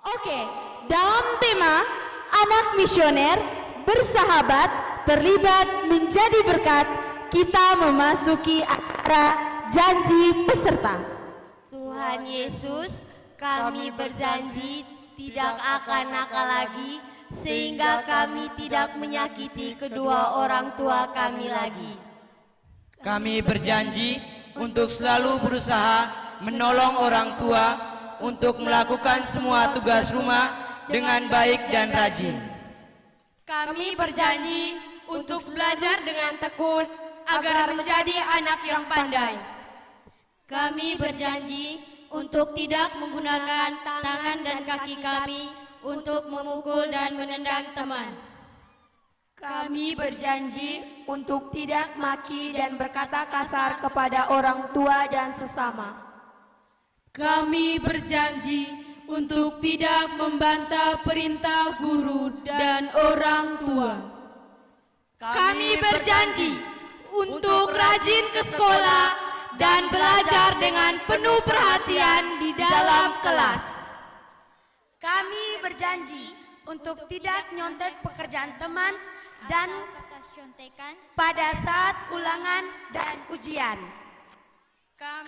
Oke, dalam tema anak misioner bersahabat terlibat menjadi berkat, kita memasuki acara janji peserta. Tuhan Yesus, kami berjanji tidak akan nakal lagi, sehingga kami tidak menyakiti kedua orang tua kami lagi. Kami berjanji untuk selalu berusaha menolong orang tua untuk melakukan semua tugas rumah dengan baik dan rajin. Kami berjanji untuk belajar dengan tekun agar menjadi anak yang pandai. Kami berjanji untuk tidak menggunakan tangan dan kaki kami untuk memukul dan menendang teman. Kami berjanji untuk tidak maki dan berkata kasar kepada orang tua dan sesama. Kami berjanji untuk tidak membantah perintah guru dan orang tua. Kami berjanji untuk rajin ke sekolah dan belajar dengan penuh perhatian di dalam kelas. Kami berjanji untuk tidak nyontek pekerjaan teman dan pada saat ulangan dan ujian.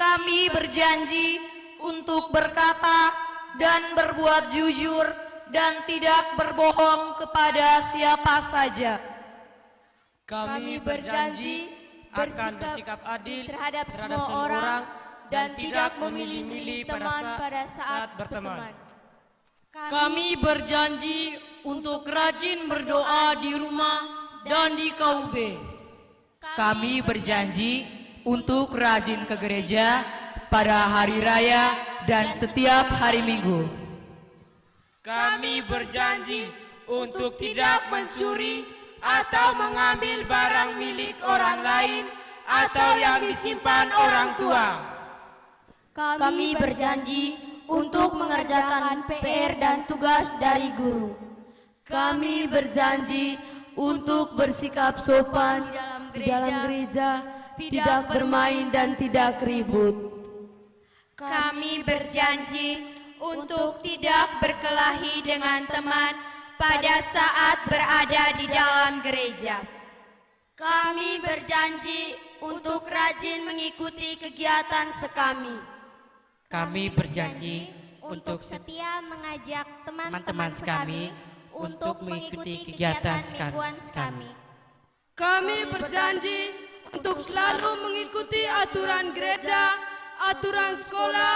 Kami berjanji untuk berkata dan berbuat jujur dan tidak berbohong kepada siapa saja. Kami berjanji akan bersikap adil terhadap semua orang dan tidak memilih-milih pada saat berteman. Kami berjanji untuk rajin berdoa di rumah dan di KUB. Kami berjanji untuk rajin ke gereja pada hari raya dan setiap hari Minggu. Kami berjanji untuk tidak mencuri atau mengambil barang milik orang lain atau yang disimpan orang tua. Kami berjanji untuk mengerjakan PR dan tugas dari guru. Kami berjanji untuk bersikap sopan di dalam gereja, tidak bermain dan tidak ribut. Kami berjanji untuk tidak berkelahi dengan teman pada saat berada di dalam gereja. Kami berjanji untuk rajin mengikuti kegiatan sekami. Kami berjanji untuk setia mengajak teman-teman kami untuk mengikuti kegiatan kami. Kami berjanji untuk selalu mengikuti aturan gereja, aturan sekolah,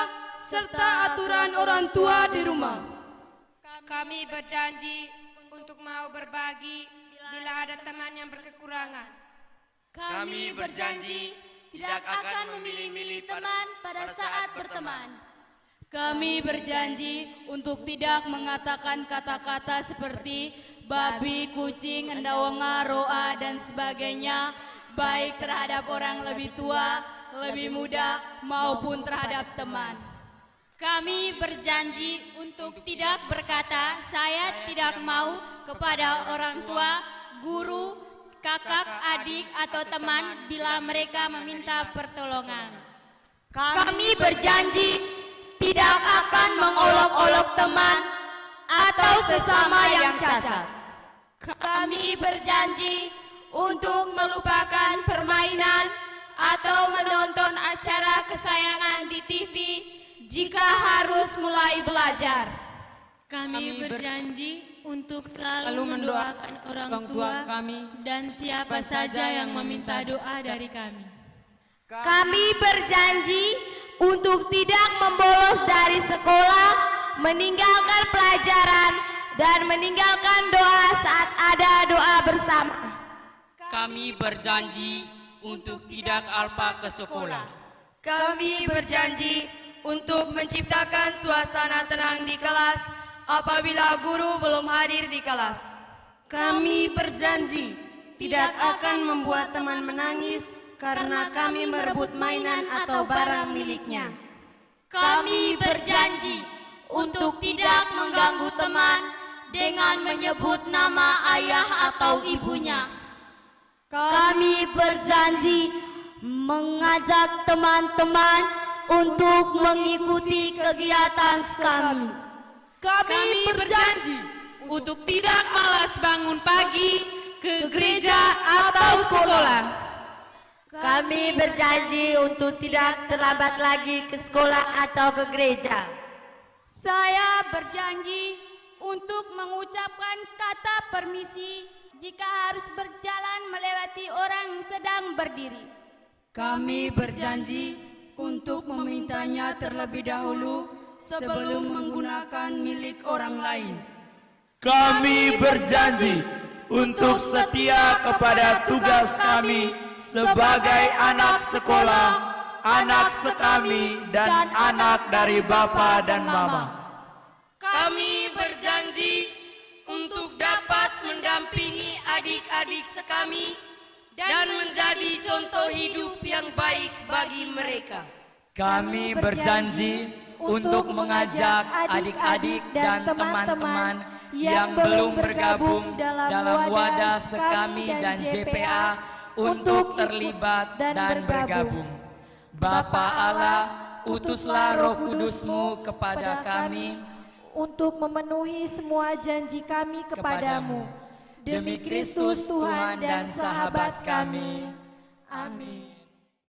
serta aturan orang tua di rumah. Kami berjanji untuk mau berbagi bila ada teman yang berkekurangan. Kami berjanji tidak akan memilih-milih teman pada saat berteman. Kami berjanji untuk tidak mengatakan kata-kata seperti babi, kucing, endawonga, roa, dan sebagainya, baik terhadap orang lebih tua, lebih muda, maupun terhadap teman. Kami berjanji untuk tidak berkata saya tidak mau kepada orang tua, guru, kakak, adik, atau teman bila mereka meminta pertolongan. Kami berjanji tidak akan mengolok-olok teman atau sesama yang cacat. Kami berjanji untuk melupakan permainan atau menonton acara kesayangan di TV jika harus mulai belajar. Kami berjanji untuk selalu mendoakan orang tua kami dan siapa saja yang meminta doa dari kami. Kami berjanji untuk tidak membolos dari sekolah, meninggalkan pelajaran, dan meninggalkan doa saat ada doa bersama. Kami berjanji untuk tidak alpa ke sekolah. Kami berjanji untuk menciptakan suasana tenang di kelas apabila guru belum hadir di kelas. Kami berjanji tidak akan membuat teman menangis karena kami merebut mainan atau barang miliknya. Kami berjanji untuk tidak mengganggu teman dengan menyebut nama ayah atau ibunya. Kami berjanji mengajak teman-teman untuk mengikuti kegiatan kami. Kami berjanji untuk tidak malas bangun pagi ke gereja atau sekolah. Kami berjanji untuk tidak terlambat lagi ke sekolah atau ke gereja. Saya berjanji untuk mengucapkan kata permisi jika harus berjalan melewati orang yang sedang berdiri. Kami berjanji untuk memintanya terlebih dahulu sebelum menggunakan milik orang lain. Kami berjanji untuk setia kepada tugas kami sebagai anak sekolah, anak sekami, dan anak dari Bapa dan Mama. Kami berjanji untuk dapat mendampingi adik-adik sekami dan menjadi contoh hidup yang baik bagi mereka. Kami berjanji untuk mengajak adik-adik dan teman-teman yang belum bergabung dalam wadah sekami dan JPA untuk terlibat dan bergabung. Bapa Allah, utuslah Roh Kudus-Mu kepada kami untuk memenuhi semua janji kami kepadamu. Demi Kristus Tuhan dan sahabat kami. Amin.